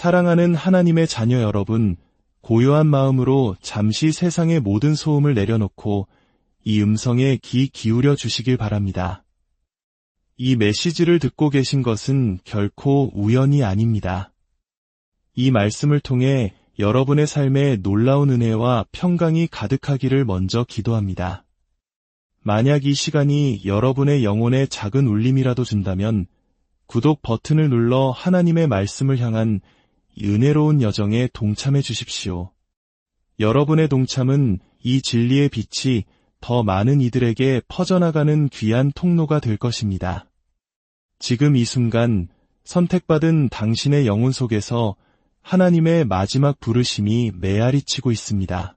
사랑하는 하나님의 자녀 여러분, 고요한 마음으로 잠시 세상의 모든 소음을 내려놓고 이 음성에 귀 기울여 주시길 바랍니다. 이 메시지를 듣고 계신 것은 결코 우연이 아닙니다. 이 말씀을 통해 여러분의 삶에 놀라운 은혜와 평강이 가득하기를 먼저 기도합니다. 만약 이 시간이 여러분의 영혼에 작은 울림이라도 준다면 구독 버튼을 눌러 하나님의 말씀을 향한 은혜로운 여정에 동참해 주십시오. 여러분의 동참은 이 진리의 빛이 더 많은 이들에게 퍼져나가는 귀한 통로가 될 것입니다. 지금 이 순간 선택받은 당신의 영혼 속에서 하나님의 마지막 부르심이 메아리치고 있습니다.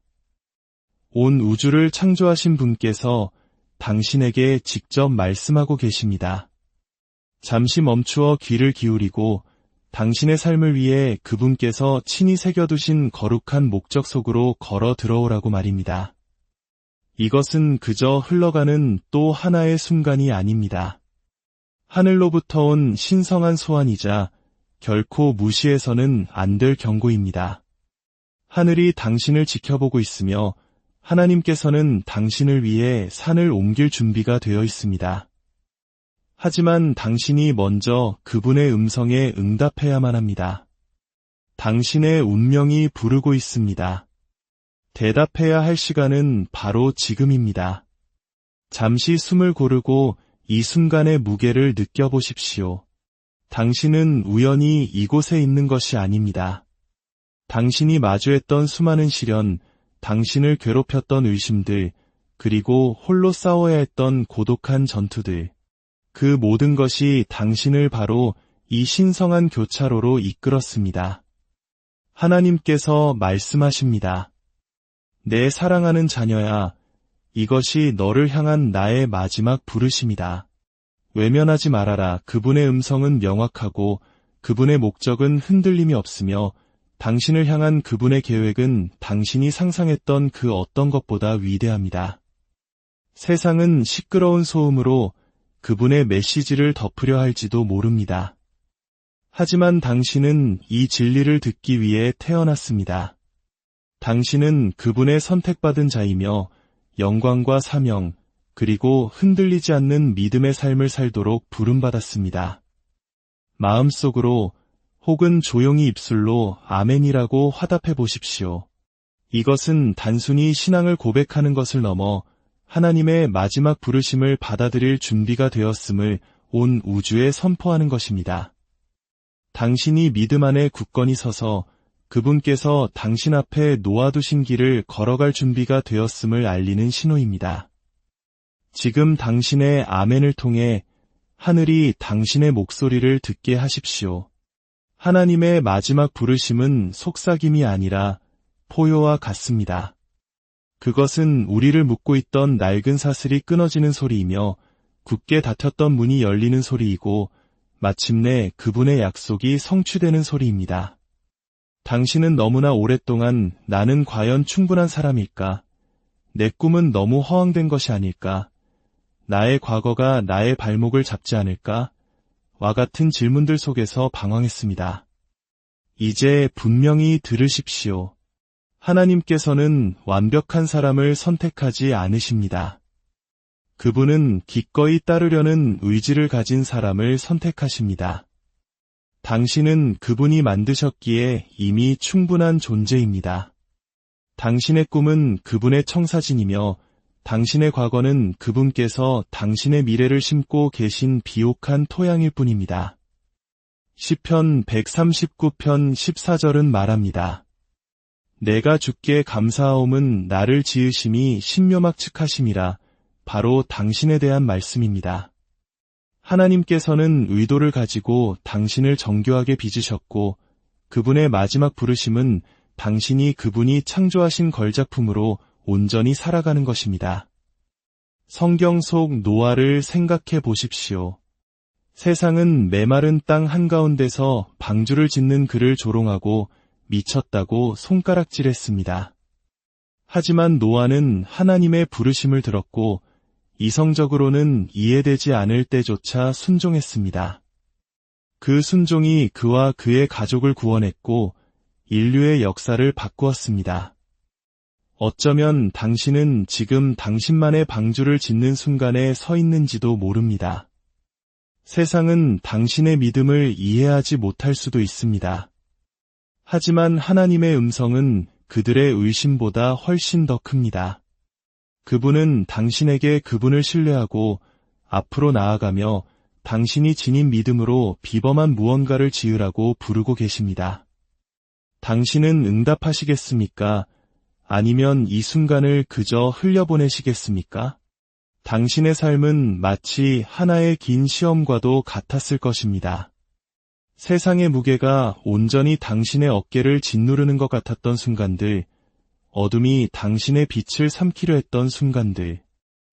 온 우주를 창조하신 분께서 당신에게 직접 말씀하고 계십니다. 잠시 멈추어 귀를 기울이고 당신의 삶을 위해 그분께서 친히 새겨두신 거룩한 목적 속으로 걸어 들어오라고 말입니다. 이것은 그저 흘러가는 또 하나의 순간이 아닙니다. 하늘로부터 온 신성한 소환이자 결코 무시해서는 안 될 경고입니다. 하늘이 당신을 지켜보고 있으며 하나님께서는 당신을 위해 산을 옮길 준비가 되어 있습니다. 하지만 당신이 먼저 그분의 음성에 응답해야만 합니다. 당신의 운명이 부르고 있습니다. 대답해야 할 시간은 바로 지금입니다. 잠시 숨을 고르고 이 순간의 무게를 느껴보십시오. 당신은 우연히 이곳에 있는 것이 아닙니다. 당신이 마주했던 수많은 시련, 당신을 괴롭혔던 의심들, 그리고 홀로 싸워야 했던 고독한 전투들, 그 모든 것이 당신을 바로 이 신성한 교차로로 이끌었습니다. 하나님께서 말씀하십니다. 내 사랑하는 자녀야, 이것이 너를 향한 나의 마지막 부르심이다. 외면하지 말아라. 그분의 음성은 명확하고 그분의 목적은 흔들림이 없으며 당신을 향한 그분의 계획은 당신이 상상했던 그 어떤 것보다 위대합니다. 세상은 시끄러운 소음으로 그분의 메시지를 덮으려 할지도 모릅니다. 하지만 당신은 이 진리를 듣기 위해 태어났습니다. 당신은 그분의 선택받은 자이며 영광과 사명, 그리고 흔들리지 않는 믿음의 삶을 살도록 부름받았습니다. 마음속으로 혹은 조용히 입술로 아멘이라고 화답해 보십시오. 이것은 단순히 신앙을 고백하는 것을 넘어 하나님의 마지막 부르심을 받아들일 준비가 되었음을 온 우주에 선포하는 것입니다. 당신이 믿음 안에 굳건히 서서 그분께서 당신 앞에 놓아두신 길을 걸어갈 준비가 되었음을 알리는 신호입니다. 지금 당신의 아멘을 통해 하늘이 당신의 목소리를 듣게 하십시오. 하나님의 마지막 부르심은 속삭임이 아니라 포효와 같습니다. 그것은 우리를 묶고 있던 낡은 사슬이 끊어지는 소리이며 굳게 닫혔던 문이 열리는 소리이고 마침내 그분의 약속이 성취되는 소리입니다. 당신은 너무나 오랫동안 나는 과연 충분한 사람일까? 내 꿈은 너무 허황된 것이 아닐까? 나의 과거가 나의 발목을 잡지 않을까? 와 같은 질문들 속에서 방황했습니다. 이제 분명히 들으십시오. 하나님께서는 완벽한 사람을 선택하지 않으십니다. 그분은 기꺼이 따르려는 의지를 가진 사람을 선택하십니다. 당신은 그분이 만드셨기에 이미 충분한 존재입니다. 당신의 꿈은 그분의 청사진이며 당신의 과거는 그분께서 당신의 미래를 심고 계신 비옥한 토양일 뿐입니다. 시편 139편 14절은 말합니다. 내가 주께 감사하옴은 나를 지으심이 신묘막측하심이라. 바로 당신에 대한 말씀입니다. 하나님께서는 의도를 가지고 당신을 정교하게 빚으셨고 그분의 마지막 부르심은 당신이 그분이 창조하신 걸작품으로 온전히 살아가는 것입니다. 성경 속 노아를 생각해 보십시오. 세상은 메마른 땅 한가운데서 방주를 짓는 그를 조롱하고 미쳤다고 손가락질했습니다. 하지만 노아는 하나님의 부르심을 들었고 이성적으로는 이해되지 않을 때조차 순종했습니다. 그 순종이 그와 그의 가족을 구원했고 인류의 역사를 바꾸었습니다. 어쩌면 당신은 지금 당신만의 방주를 짓는 순간에 서 있는지도 모릅니다. 세상은 당신의 믿음을 이해하지 못할 수도 있습니다. 하지만 하나님의 음성은 그들의 의심보다 훨씬 더 큽니다. 그분은 당신에게 그분을 신뢰하고 앞으로 나아가며 당신이 지닌 믿음으로 비범한 무언가를 지으라고 부르고 계십니다. 당신은 응답하시겠습니까? 아니면 이 순간을 그저 흘려보내시겠습니까? 당신의 삶은 마치 하나의 긴 시험과도 같았을 것입니다. 세상의 무게가 온전히 당신의 어깨를 짓누르는 것 같았던 순간들, 어둠이 당신의 빛을 삼키려 했던 순간들.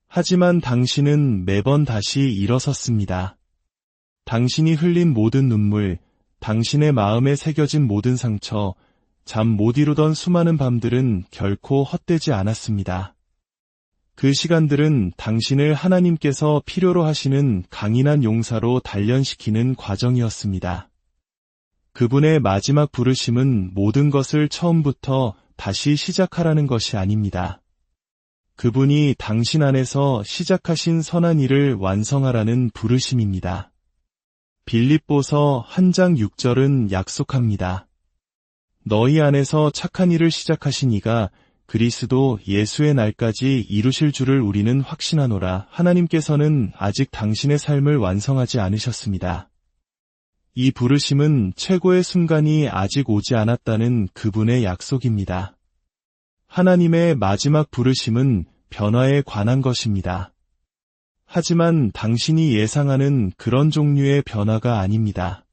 하지만 당신은 매번 다시 일어섰습니다. 당신이 흘린 모든 눈물, 당신의 마음에 새겨진 모든 상처, 잠 못 이루던 수많은 밤들은 결코 헛되지 않았습니다. 그 시간들은 당신을 하나님께서 필요로 하시는 강인한 용사로 단련시키는 과정이었습니다. 그분의 마지막 부르심은 모든 것을 처음부터 다시 시작하라는 것이 아닙니다. 그분이 당신 안에서 시작하신 선한 일을 완성하라는 부르심입니다. 빌립보서 1장 6절은 약속합니다. 너희 안에서 착한 일을 시작하신 이가 그리스도 예수의 날까지 이루실 줄을 우리는 확신하노라. 하나님께서는 아직 당신의 삶을 완성하지 않으셨습니다. 이 부르심은 최고의 순간이 아직 오지 않았다는 그분의 약속입니다. 하나님의 마지막 부르심은 변화에 관한 것입니다. 하지만 당신이 예상하는 그런 종류의 변화가 아닙니다.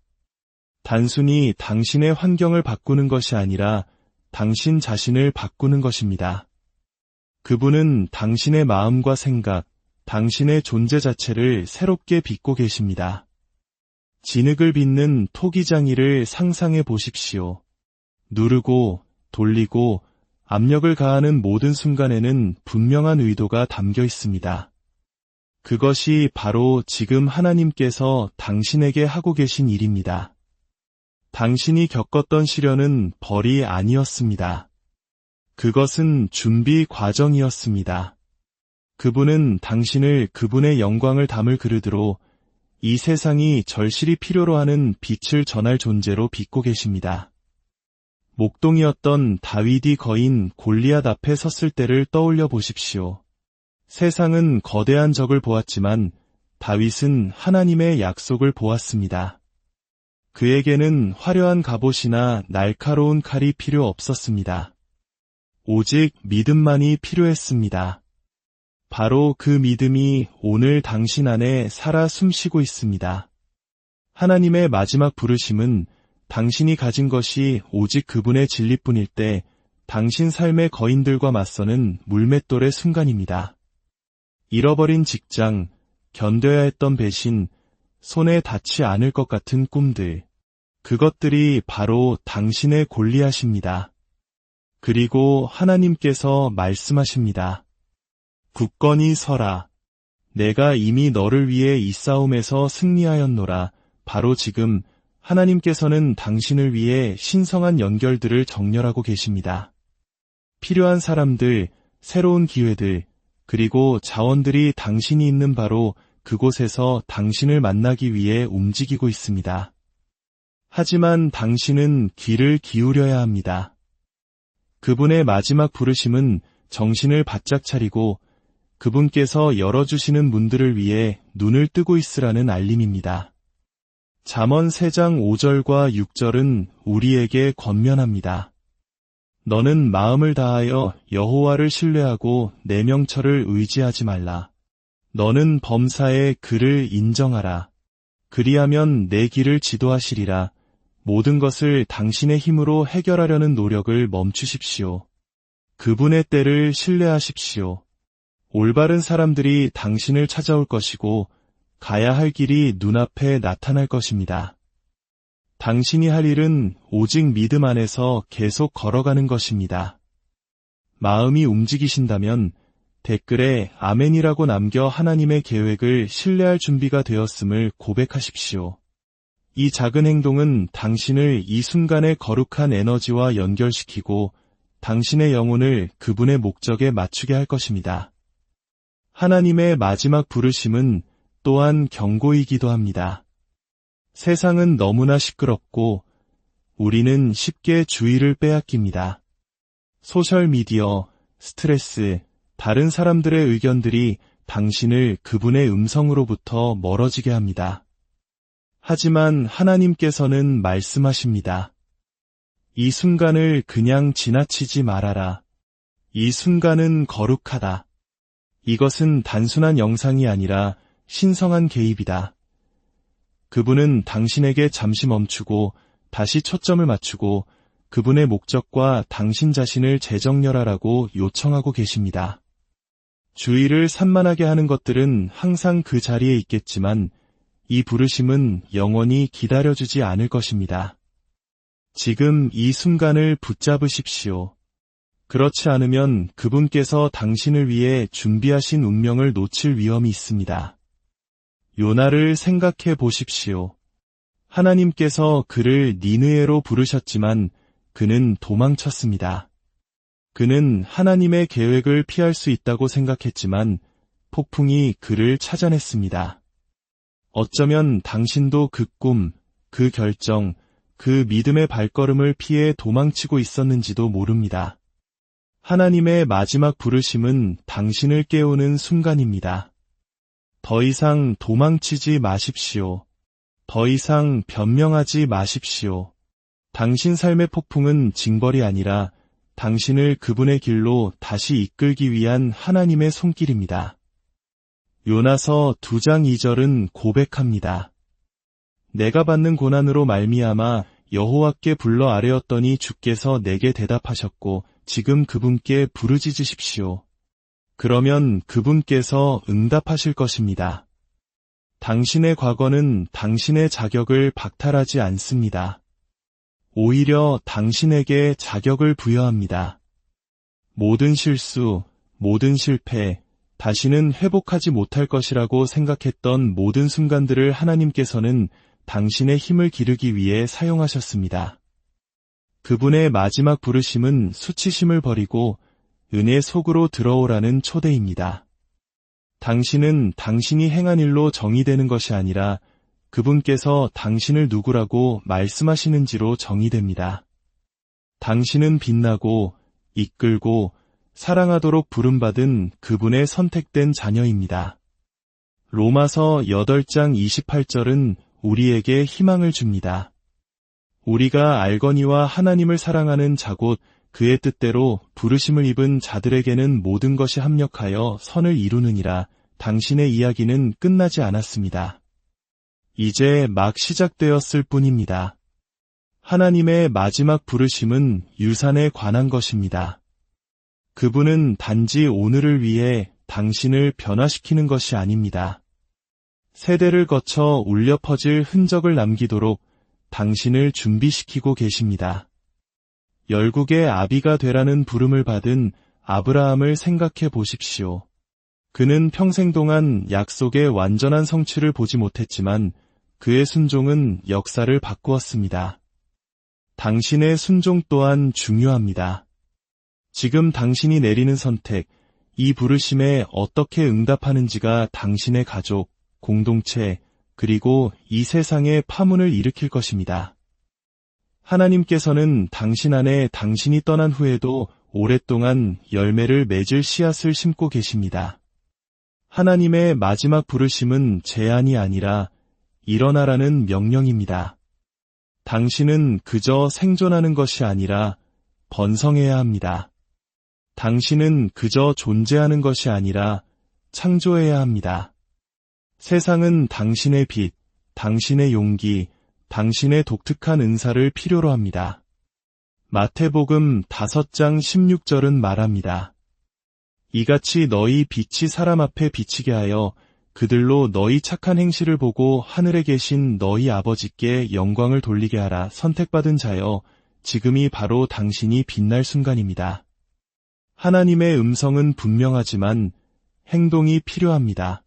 단순히 당신의 환경을 바꾸는 것이 아니라 당신 자신을 바꾸는 것입니다. 그분은 당신의 마음과 생각, 당신의 존재 자체를 새롭게 빚고 계십니다. 진흙을 빚는 토기장이를 상상해 보십시오. 누르고 돌리고 압력을 가하는 모든 순간에는 분명한 의도가 담겨 있습니다. 그것이 바로 지금 하나님께서 당신에게 하고 계신 일입니다. 당신이 겪었던 시련은 벌이 아니었습니다. 그것은 준비 과정이었습니다. 그분은 당신을 그분의 영광을 담을 그릇으로 이 세상이 절실히 필요로 하는 빛을 전할 존재로 빚고 계십니다. 목동이었던 다윗이 거인 골리앗 앞에 섰을 때를 떠올려 보십시오. 세상은 거대한 적을 보았지만 다윗은 하나님의 약속을 보았습니다. 그에게는 화려한 갑옷이나 날카로운 칼이 필요 없었습니다. 오직 믿음만이 필요했습니다. 바로 그 믿음이 오늘 당신 안에 살아 숨쉬고 있습니다. 하나님의 마지막 부르심은 당신이 가진 것이 오직 그분의 진리뿐일 때 당신 삶의 거인들과 맞서는 물맷돌의 순간입니다. 잃어버린 직장, 견뎌야 했던 배신, 손에 닿지 않을 것 같은 꿈들. 그것들이 바로 당신의 골리앗입니다. 그리고 하나님께서 말씀하십니다. 굳건히 서라. 내가 이미 너를 위해 이 싸움에서 승리하였노라. 바로 지금 하나님께서는 당신을 위해 신성한 연결들을 정렬하고 계십니다. 필요한 사람들, 새로운 기회들, 그리고 자원들이 당신이 있는 바로 그곳에서 당신을 만나기 위해 움직이고 있습니다. 하지만 당신은 귀를 기울여야 합니다. 그분의 마지막 부르심은 정신을 바짝 차리고 그분께서 열어주시는 문들을 위해 눈을 뜨고 있으라는 알림입니다. 잠언 3장 5절과 6절은 우리에게 권면합니다. 너는 마음을 다하여 여호와를 신뢰하고 내 명철을 의지하지 말라. 너는 범사에 그를 인정하라. 그리하면 내 길을 지도하시리라. 모든 것을 당신의 힘으로 해결하려는 노력을 멈추십시오. 그분의 때를 신뢰하십시오. 올바른 사람들이 당신을 찾아올 것이고 가야 할 길이 눈앞에 나타날 것입니다. 당신이 할 일은 오직 믿음 안에서 계속 걸어가는 것입니다. 마음이 움직이신다면 댓글에 아멘이라고 남겨 하나님의 계획을 신뢰할 준비가 되었음을 고백하십시오. 이 작은 행동은 당신을 이 순간의 거룩한 에너지와 연결시키고 당신의 영혼을 그분의 목적에 맞추게 할 것입니다. 하나님의 마지막 부르심은 또한 경고이기도 합니다. 세상은 너무나 시끄럽고 우리는 쉽게 주의를 빼앗깁니다. 소셜미디어, 스트레스, 다른 사람들의 의견들이 당신을 그분의 음성으로부터 멀어지게 합니다. 하지만 하나님께서는 말씀하십니다. 이 순간을 그냥 지나치지 말아라. 이 순간은 거룩하다. 이것은 단순한 영상이 아니라 신성한 개입이다. 그분은 당신에게 잠시 멈추고 다시 초점을 맞추고 그분의 목적과 당신 자신을 재정렬하라고 요청하고 계십니다. 주의를 산만하게 하는 것들은 항상 그 자리에 있겠지만 이 부르심은 영원히 기다려주지 않을 것입니다. 지금 이 순간을 붙잡으십시오. 그렇지 않으면 그분께서 당신을 위해 준비하신 운명을 놓칠 위험이 있습니다. 요나를 생각해 보십시오. 하나님께서 그를 니느웨로 부르셨지만 그는 도망쳤습니다. 그는 하나님의 계획을 피할 수 있다고 생각했지만 폭풍이 그를 찾아냈습니다. 어쩌면 당신도 그 꿈, 그 결정, 그 믿음의 발걸음을 피해 도망치고 있었는지도 모릅니다. 하나님의 마지막 부르심은 당신을 깨우는 순간입니다. 더 이상 도망치지 마십시오. 더 이상 변명하지 마십시오. 당신 삶의 폭풍은 징벌이 아니라 당신을 그분의 길로 다시 이끌기 위한 하나님의 손길입니다. 요나서 2장 2절은 고백합니다. 내가 받는 고난으로 말미암아 여호와께 불러 아뢰었더니 주께서 내게 대답하셨고 지금 그분께 부르짖으십시오. 그러면 그분께서 응답하실 것입니다. 당신의 과거는 당신의 자격을 박탈하지 않습니다. 오히려 당신에게 자격을 부여합니다. 모든 실수, 모든 실패, 다시는 회복하지 못할 것이라고 생각했던 모든 순간들을 하나님께서는 당신의 힘을 기르기 위해 사용하셨습니다. 그분의 마지막 부르심은 수치심을 버리고 은혜 속으로 들어오라는 초대입니다. 당신은 당신이 행한 일로 정의되는 것이 아니라 그분께서 당신을 누구라고 말씀하시는지로 정의됩니다. 당신은 빛나고 이끌고 사랑하도록 부름받은 그분의 선택된 자녀입니다. 로마서 8장 28절은 우리에게 희망을 줍니다. 우리가 알거니와 하나님을 사랑하는 자 곧 그의 뜻대로 부르심을 입은 자들에게는 모든 것이 합력하여 선을 이루느니라. 당신의 이야기는 끝나지 않았습니다. 이제 막 시작되었을 뿐입니다. 하나님의 마지막 부르심은 유산에 관한 것입니다. 그분은 단지 오늘을 위해 당신을 변화시키는 것이 아닙니다. 세대를 거쳐 울려 퍼질 흔적을 남기도록 당신을 준비시키고 계십니다. 열국의 아비가 되라는 부름을 받은 아브라함을 생각해 보십시오. 그는 평생 동안 약속의 완전한 성취를 보지 못했지만 그의 순종은 역사를 바꾸었습니다. 당신의 순종 또한 중요합니다. 지금 당신이 내리는 선택, 이 부르심에 어떻게 응답하는지가 당신의 가족, 공동체, 그리고 이 세상에 파문을 일으킬 것입니다. 하나님께서는 당신 안에 당신이 떠난 후에도 오랫동안 열매를 맺을 씨앗을 심고 계십니다. 하나님의 마지막 부르심은 제안이 아니라 일어나라는 명령입니다. 당신은 그저 생존하는 것이 아니라 번성해야 합니다. 당신은 그저 존재하는 것이 아니라 창조해야 합니다. 세상은 당신의 빛, 당신의 용기, 당신의 독특한 은사를 필요로 합니다. 마태복음 5장 16절은 말합니다. 이같이 너희 빛이 사람 앞에 비치게 하여 그들로 너희 착한 행실을 보고 하늘에 계신 너희 아버지께 영광을 돌리게 하라. 선택받은 자여, 지금이 바로 당신이 빛날 순간입니다. 하나님의 음성은 분명하지만 행동이 필요합니다.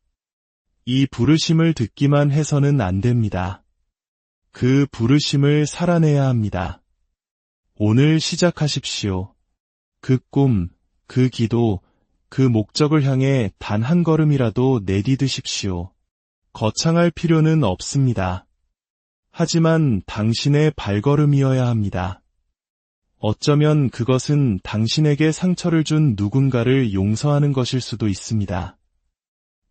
이 부르심을 듣기만 해서는 안 됩니다. 그 부르심을 살아내야 합니다. 오늘 시작하십시오. 그 꿈, 그 기도, 그 목적을 향해 단 한 걸음이라도 내디드십시오. 거창할 필요는 없습니다. 하지만 당신의 발걸음이어야 합니다. 어쩌면 그것은 당신에게 상처를 준 누군가를 용서하는 것일 수도 있습니다.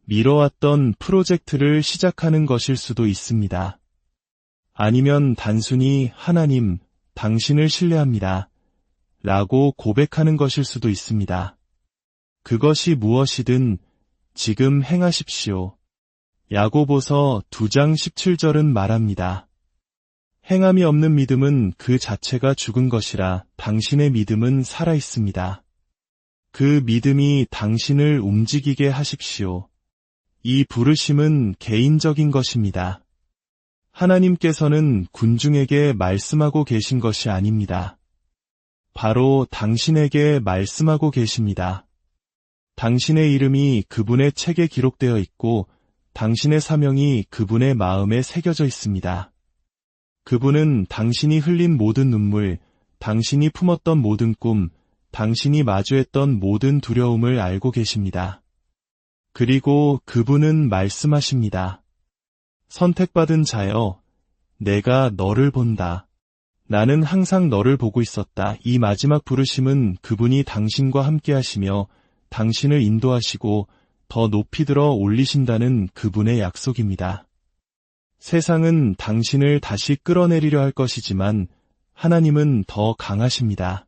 미뤄왔던 프로젝트를 시작하는 것일 수도 있습니다. 아니면 단순히 하나님, 당신을 신뢰합니다. 라고 고백하는 것일 수도 있습니다. 그것이 무엇이든 지금 행하십시오. 야고보서 2장 17절은 말합니다. 행함이 없는 믿음은 그 자체가 죽은 것이라 당신의 믿음은 살아 있습니다. 그 믿음이 당신을 움직이게 하십시오. 이 부르심은 개인적인 것입니다. 하나님께서는 군중에게 말씀하고 계신 것이 아닙니다. 바로 당신에게 말씀하고 계십니다. 당신의 이름이 그분의 책에 기록되어 있고 당신의 사명이 그분의 마음에 새겨져 있습니다. 그분은 당신이 흘린 모든 눈물, 당신이 품었던 모든 꿈, 당신이 마주했던 모든 두려움을 알고 계십니다. 그리고 그분은 말씀하십니다. 선택받은 자여, 내가 너를 본다. 나는 항상 너를 보고 있었다. 이 마지막 부르심은 그분이 당신과 함께 하시며 당신을 인도하시고 더 높이 들어 올리신다는 그분의 약속입니다. 세상은 당신을 다시 끌어내리려 할 것이지만 하나님은 더 강하십니다.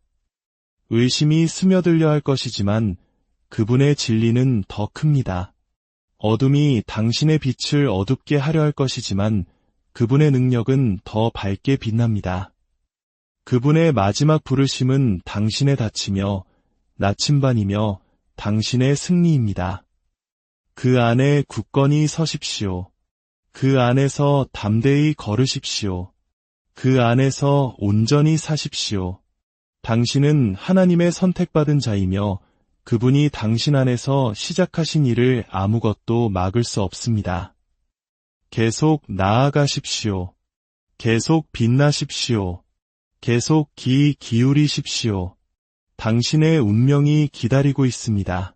의심이 스며들려 할 것이지만 그분의 진리는 더 큽니다. 어둠이 당신의 빛을 어둡게 하려 할 것이지만 그분의 능력은 더 밝게 빛납니다. 그분의 마지막 부르심은 당신의 닫히며 나침반이며 당신의 승리입니다. 그 안에 굳건히 서십시오. 그 안에서 담대히 걸으십시오. 그 안에서 온전히 사십시오. 당신은 하나님의 선택받은 자이며 그분이 당신 안에서 시작하신 일을 아무것도 막을 수 없습니다. 계속 나아가십시오. 계속 빛나십시오. 계속 귀 기울이십시오. 당신의 운명이 기다리고 있습니다.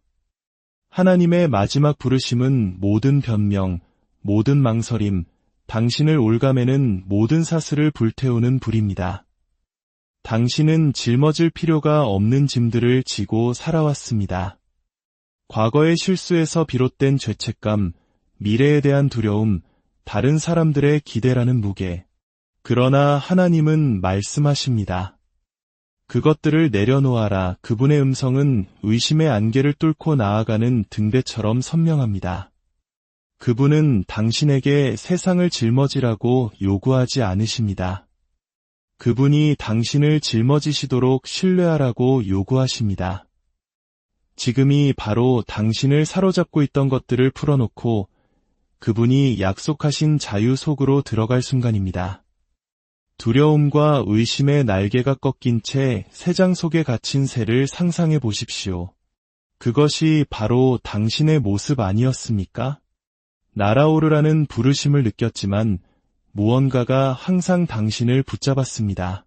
하나님의 마지막 부르심은 모든 변명, 모든 망설임, 당신을 올가매는 모든 사슬을 불태우는 불입니다. 당신은 짊어질 필요가 없는 짐들을 지고 살아왔습니다. 과거의 실수에서 비롯된 죄책감, 미래에 대한 두려움, 다른 사람들의 기대라는 무게. 그러나 하나님은 말씀하십니다. 그것들을 내려놓아라. 그분의 음성은 의심의 안개를 뚫고 나아가는 등대처럼 선명합니다. 그분은 당신에게 세상을 짊어지라고 요구하지 않으십니다. 그분이 당신을 짊어지시도록 신뢰하라고 요구하십니다. 지금이 바로 당신을 사로잡고 있던 것들을 풀어놓고 그분이 약속하신 자유 속으로 들어갈 순간입니다. 두려움과 의심의 날개가 꺾인 채 새장 속에 갇힌 새를 상상해 보십시오. 그것이 바로 당신의 모습 아니었습니까? 날아오르라는 부르심을 느꼈지만 무언가가 항상 당신을 붙잡았습니다.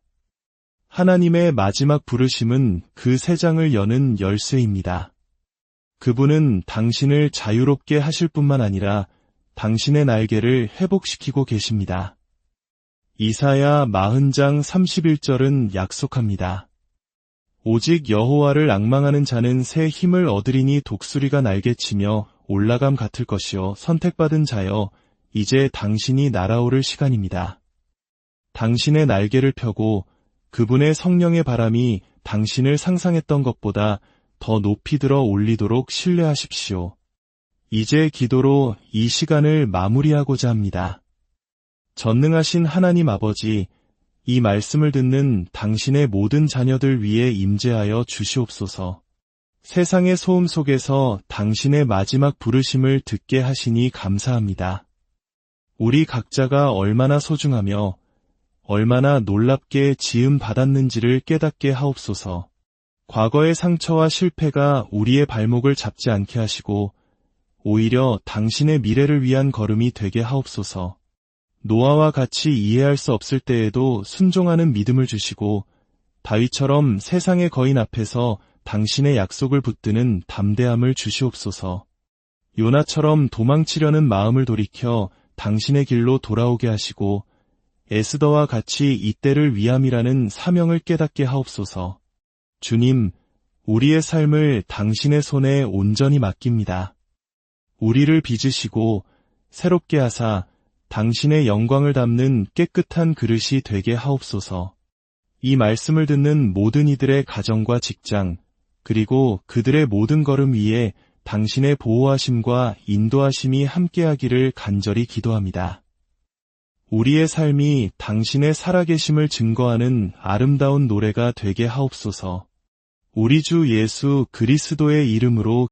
하나님의 마지막 부르심은 그 새장을 여는 열쇠입니다. 그분은 당신을 자유롭게 하실 뿐만 아니라 당신의 날개를 회복시키고 계십니다. 이사야 40장 31절은 약속합니다. 오직 여호와를 앙망하는 자는 새 힘을 얻으리니 독수리가 날개치며 올라감 같을 것이요 선택받은 자여 이제 당신이 날아오를 시간입니다. 당신의 날개를 펴고 그분의 성령의 바람이 당신을 상상했던 것보다 더 높이 들어 올리도록 신뢰하십시오. 이제 기도로 이 시간을 마무리하고자 합니다. 전능하신 하나님 아버지, 이 말씀을 듣는 당신의 모든 자녀들 위에 임재하여 주시옵소서. 세상의 소음 속에서 당신의 마지막 부르심을 듣게 하시니 감사합니다. 우리 각자가 얼마나 소중하며 얼마나 놀랍게 지음 받았는지를 깨닫게 하옵소서. 과거의 상처와 실패가 우리의 발목을 잡지 않게 하시고 오히려 당신의 미래를 위한 걸음이 되게 하옵소서. 노아와 같이 이해할 수 없을 때에도 순종하는 믿음을 주시고 다윗처럼 세상의 거인 앞에서 당신의 약속을 붙드는 담대함을 주시옵소서. 요나처럼 도망치려는 마음을 돌이켜 당신의 길로 돌아오게 하시고 에스더와 같이 이때를 위함이라는 사명을 깨닫게 하옵소서. 주님, 우리의 삶을 당신의 손에 온전히 맡깁니다. 우리를 빚으시고 새롭게 하사 당신의 영광을 담는 깨끗한 그릇이 되게 하옵소서. 이 말씀을 듣는 모든 이들의 가정과 직장, 그리고 그들의 모든 걸음 위에 당신의 보호하심과 인도하심이 함께하기를 간절히 기도합니다. 우리의 삶이 당신의 살아계심을 증거하는 아름다운 노래가 되게 하옵소서. 우리 주 예수 그리스도의 이름으로